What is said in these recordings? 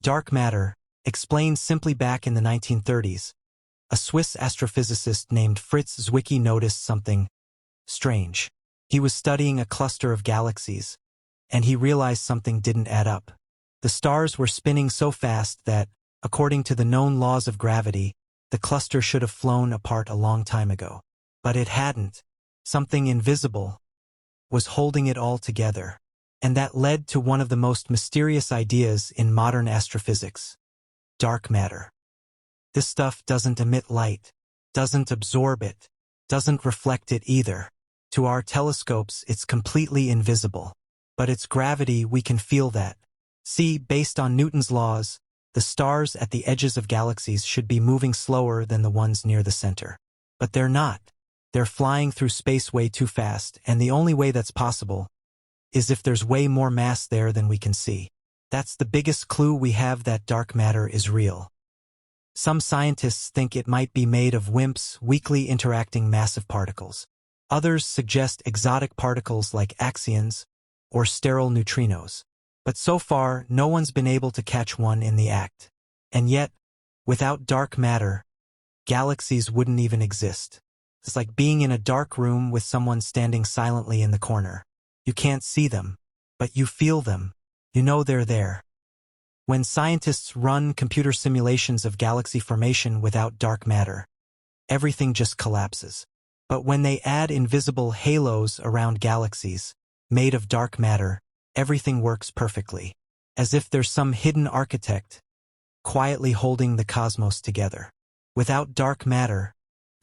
Dark matter, explained simply back in the 1930s, a Swiss astrophysicist named Fritz Zwicky noticed something strange. He was studying a cluster of galaxies, and he realized something didn't add up. The stars were spinning so fast that, according to the known laws of gravity, the cluster should have flown apart a long time ago. But it hadn't. Something invisible was holding it all together. And that led to one of the most mysterious ideas in modern astrophysics: dark matter. This stuff doesn't emit light, doesn't absorb it, doesn't reflect it either. To our telescopes, it's completely invisible. But its gravity, we can feel that. See, based on Newton's laws, the stars at the edges of galaxies should be moving slower than the ones near the center. But they're not. They're flying through space way too fast, and the only way that's possible is if there's way more mass there than we can see. That's the biggest clue we have that dark matter is real. Some scientists think it might be made of WIMPs, weakly interacting massive particles. Others suggest exotic particles like axions or sterile neutrinos. But so far, no one's been able to catch one in the act. And yet, without dark matter, galaxies wouldn't even exist. It's like being in a dark room with someone standing silently in the corner. You can't see them, but you feel them. You know they're there. When scientists run computer simulations of galaxy formation without dark matter, everything just collapses. But when they add invisible halos around galaxies, made of dark matter, everything works perfectly, as if there's some hidden architect quietly holding the cosmos together. Without dark matter,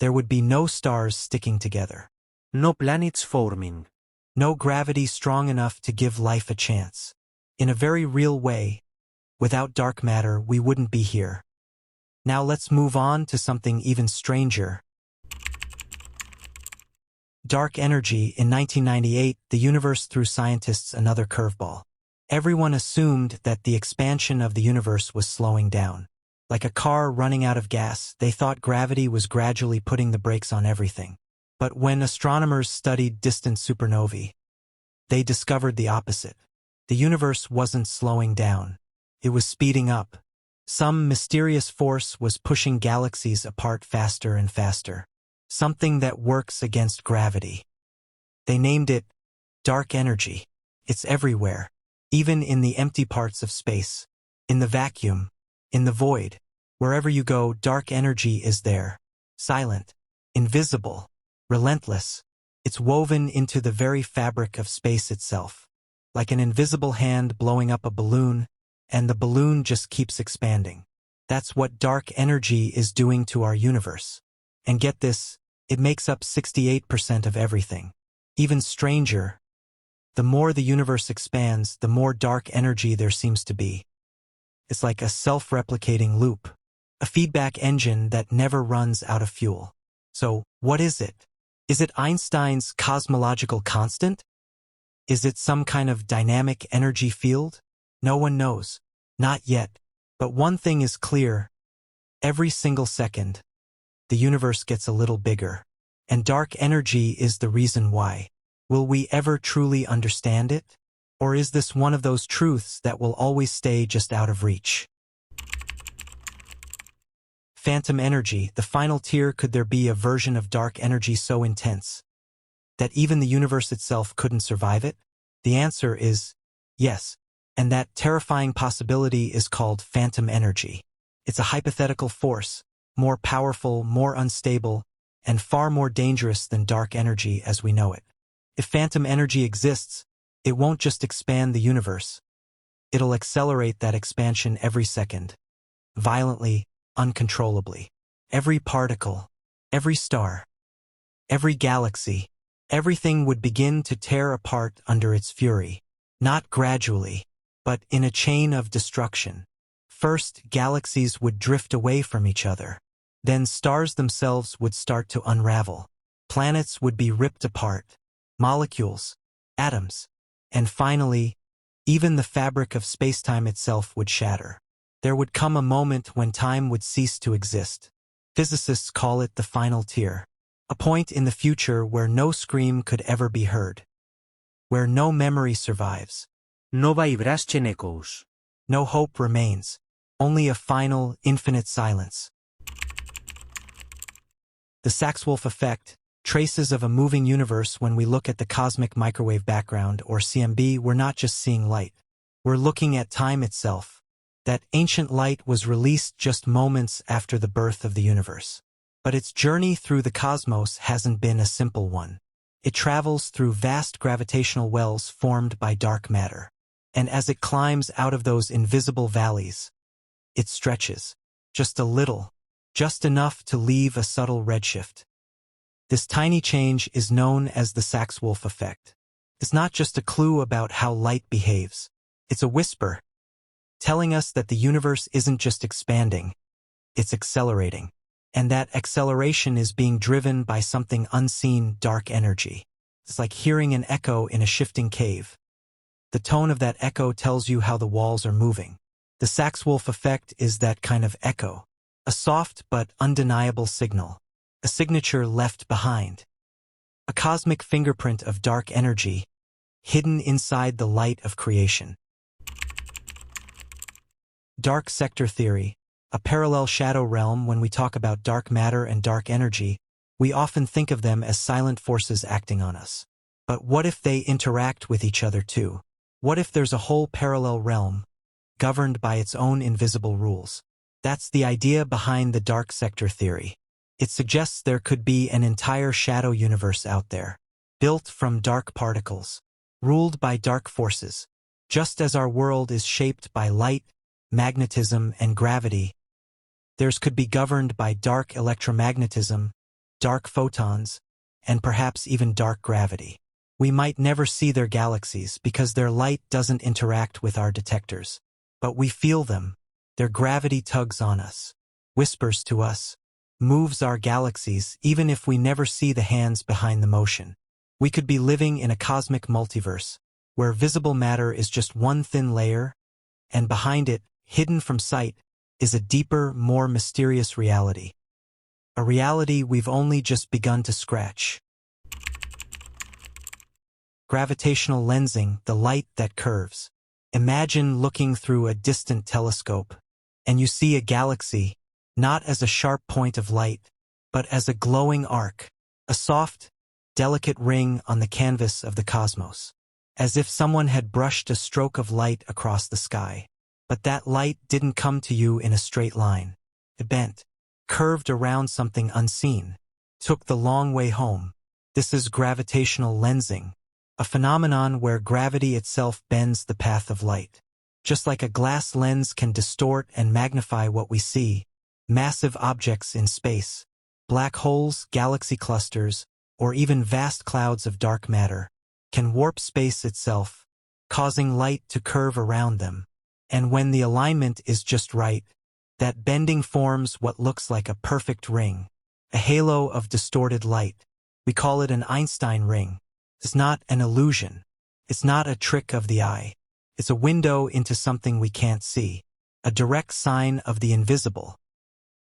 there would be no stars sticking together. No planets forming. No gravity strong enough to give life a chance. In a very real way, without dark matter, we wouldn't be here. Now let's move on to something even stranger. Dark energy. In 1998, the universe threw scientists another curveball. Everyone assumed that the expansion of the universe was slowing down. Like a car running out of gas, they thought gravity was gradually putting the brakes on everything. But when astronomers studied distant supernovae, they discovered the opposite. The universe wasn't slowing down. It was speeding up. Some mysterious force was pushing galaxies apart faster and faster. Something that works against gravity. They named it dark energy. It's everywhere, even in the empty parts of space, in the vacuum, in the void. Wherever you go, dark energy is there. Silent, invisible, relentless. It's woven into the very fabric of space itself. Like an invisible hand blowing up a balloon, and the balloon just keeps expanding. That's what dark energy is doing to our universe. And get this, it makes up 68% of everything. Even stranger, the more the universe expands, the more dark energy there seems to be. It's like a self-replicating loop, a feedback engine that never runs out of fuel. So, what is it? Is it Einstein's cosmological constant? Is it some kind of dynamic energy field? No one knows. Not yet. But one thing is clear. Every single second, the universe gets a little bigger. And dark energy is the reason why. Will we ever truly understand it? Or is this one of those truths that will always stay just out of reach? Phantom energy, the final tier. Could there be a version of dark energy so intense that even the universe itself couldn't survive it? The answer is yes. And that terrifying possibility is called phantom energy. It's a hypothetical force, more powerful, more unstable, and far more dangerous than dark energy as we know it. If phantom energy exists, it won't just expand the universe. It'll accelerate that expansion every second, violently, uncontrollably. Every particle, every star, every galaxy, everything would begin to tear apart under its fury, not gradually, but in a chain of destruction. First, galaxies would drift away from each other. Then stars themselves would start to unravel. Planets would be ripped apart. Molecules, atoms, and finally, even the fabric of spacetime itself would shatter. There would come a moment when time would cease to exist. Physicists call it the final tier. A point in the future where no scream could ever be heard. Where no memory survives. No vibration echoes. No hope remains. only a final, infinite silence. The Sachs-Wolfe Effect, traces of a moving universe. When we look at the cosmic microwave background, or CMB, we're not just seeing light. We're looking at time itself. That ancient light was released just moments after the birth of the universe. But its journey through the cosmos hasn't been a simple one. It travels through vast gravitational wells formed by dark matter. And as it climbs out of those invisible valleys, it stretches. Just a little. Just enough to leave a subtle redshift. This tiny change is known as the Sachs-Wolfe Effect. It's not just a clue about how light behaves. It's a whisper, telling us that the universe isn't just expanding, it's accelerating. And that acceleration is being driven by something unseen, dark energy. It's like hearing an echo in a shifting cave. The tone of that echo tells you how the walls are moving. The Sachs-Wolfe Effect is that kind of echo. A soft but undeniable signal. A signature left behind. A cosmic fingerprint of dark energy, hidden inside the light of creation. Dark sector theory, a parallel shadow realm. When we talk about dark matter and dark energy, we often think of them as silent forces acting on us. But what if they interact with each other too? What if there's a whole parallel realm, governed by its own invisible rules? That's the idea behind the dark sector theory. It suggests there could be an entire shadow universe out there, built from dark particles, ruled by dark forces. Just as our world is shaped by light, magnetism, and gravity, theirs could be governed by dark electromagnetism, dark photons, and perhaps even dark gravity. We might never see their galaxies because their light doesn't interact with our detectors. But we feel them. Their gravity tugs on us, whispers to us, moves our galaxies even if we never see the hands behind the motion. We could be living in a cosmic multiverse, where visible matter is just one thin layer, and behind it, hidden from sight, is a deeper, more mysterious reality. A reality we've only just begun to scratch. Gravitational lensing, the light that curves. Imagine looking through a distant telescope, and you see a galaxy, not as a sharp point of light, but as a glowing arc, a soft, delicate ring on the canvas of the cosmos, as if someone had brushed a stroke of light across the sky. But that light didn't come to you in a straight line. It bent, curved around something unseen, took the long way home. This is gravitational lensing, a phenomenon where gravity itself bends the path of light. Just like a glass lens can distort and magnify what we see, massive objects in space, black holes, galaxy clusters, or even vast clouds of dark matter, can warp space itself, causing light to curve around them. And when the alignment is just right, that bending forms what looks like a perfect ring, a halo of distorted light. We call it an Einstein ring. It's not an illusion. It's not a trick of the eye. It's a window into something we can't see, a direct sign of the invisible.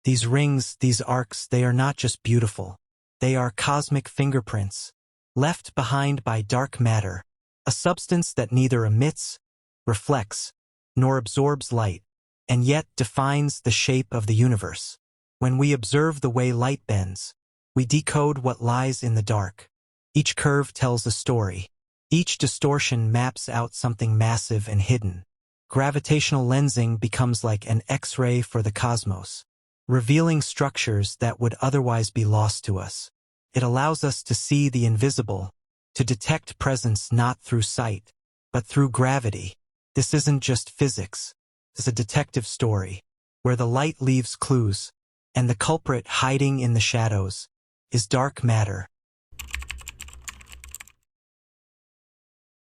These rings, these arcs, they are not just beautiful. They are cosmic fingerprints, left behind by dark matter, a substance that neither emits, reflects, nor absorbs light, and yet defines the shape of the universe. When we observe the way light bends, we decode what lies in the dark. Each curve tells a story. Each distortion maps out something massive and hidden. Gravitational lensing becomes like an X-ray for the cosmos, revealing structures that would otherwise be lost to us. It allows us to see the invisible, to detect presence not through sight, but through gravity. This isn't just physics. It's a detective story, where the light leaves clues, and the culprit hiding in the shadows is dark matter.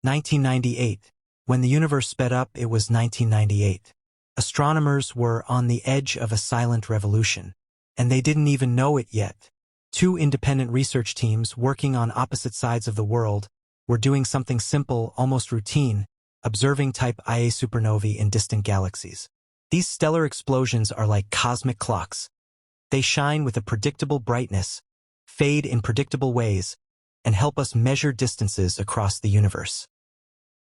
1998. When the universe sped up, it was 1998. Astronomers were on the edge of a silent revolution, and they didn't even know it yet. Two independent research teams working on opposite sides of the world were doing something simple, almost routine, observing type Ia supernovae in distant galaxies. These stellar explosions are like cosmic clocks. They shine with a predictable brightness, fade in predictable ways, and help us measure distances across the universe.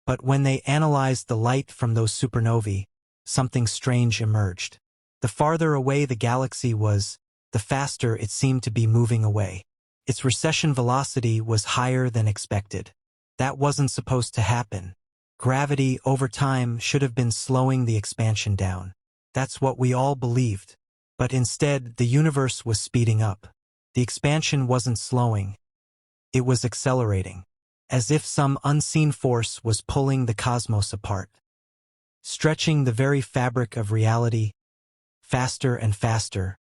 But when they analyzed the light from those supernovae, something strange emerged. The farther away the galaxy was, the faster it seemed to be moving away. Its recession velocity was higher than expected. That wasn't supposed to happen. Gravity, over time, should have been slowing the expansion down. That's what we all believed. But instead, the universe was speeding up. The expansion wasn't slowing. It was accelerating, as if some unseen force was pulling the cosmos apart, stretching the very fabric of reality faster and faster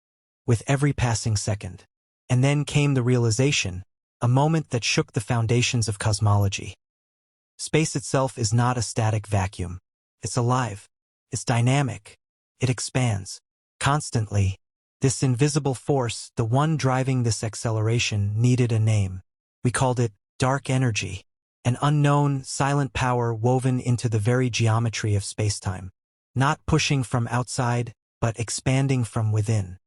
with every passing second. And then came the realization, a moment that shook the foundations of cosmology. Space itself is not a static vacuum. It's alive. It's dynamic. It expands. Constantly. This invisible force, the one driving this acceleration, needed a name. We called it dark energy, an unknown, silent power woven into the very geometry of spacetime, not pushing from outside, but expanding from within.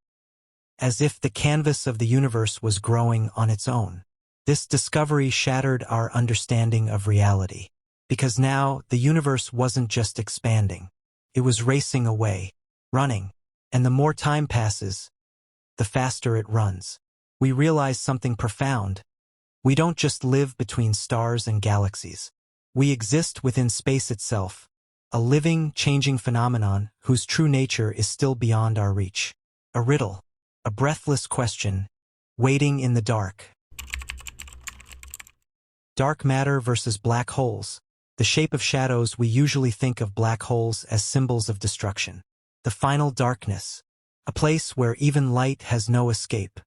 As if the canvas of the universe was growing on its own. This discovery shattered our understanding of reality, because now the universe wasn't just expanding. It was racing away, running, and the more time passes, the faster it runs. We realize something profound. We don't just live between stars and galaxies. We exist within space itself, a living, changing phenomenon whose true nature is still beyond our reach. A riddle, a breathless question, waiting in the dark. Dark matter versus black holes. The shape of shadows, we usually think of black holes as symbols of destruction. The final darkness, a place where even light has no escape.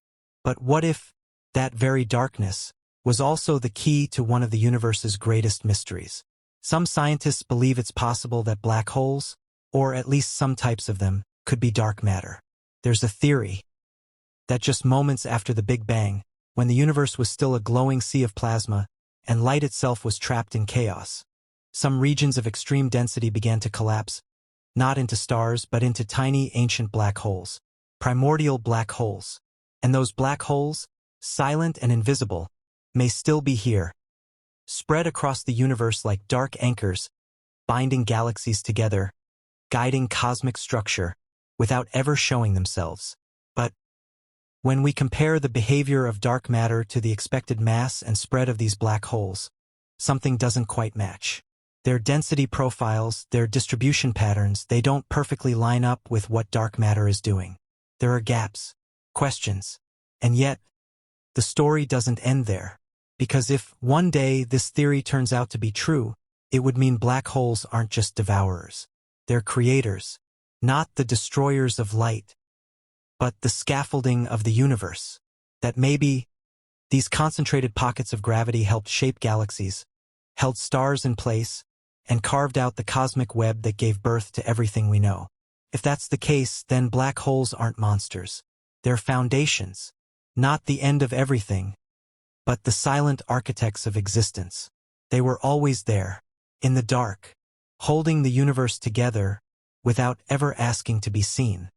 But what if that very darkness was also the key to one of the universe's greatest mysteries? Some scientists believe it's possible that black holes, or at least some types of them, could be dark matter. There's a theory that just moments after the Big Bang, when the universe was still a glowing sea of plasma, and light itself was trapped in chaos, some regions of extreme density began to collapse, not into stars but into tiny ancient black holes, primordial black holes. And those black holes, silent and invisible, may still be here, spread across the universe like dark anchors, binding galaxies together, guiding cosmic structure, without ever showing themselves. But when we compare the behavior of dark matter to the expected mass and spread of these black holes, something doesn't quite match. Their density profiles, their distribution patterns, they don't perfectly line up with what dark matter is doing. There are gaps, questions, and yet, the story doesn't end there. Because if one day this theory turns out to be true, it would mean black holes aren't just devourers. They're creators, not the destroyers of light, but the scaffolding of the universe. That maybe these concentrated pockets of gravity helped shape galaxies, held stars in place, and carved out the cosmic web that gave birth to everything we know. If that's the case, then black holes aren't monsters. They're foundations, not the end of everything, but the silent architects of existence. They were always there, in the dark, holding the universe together without ever asking to be seen.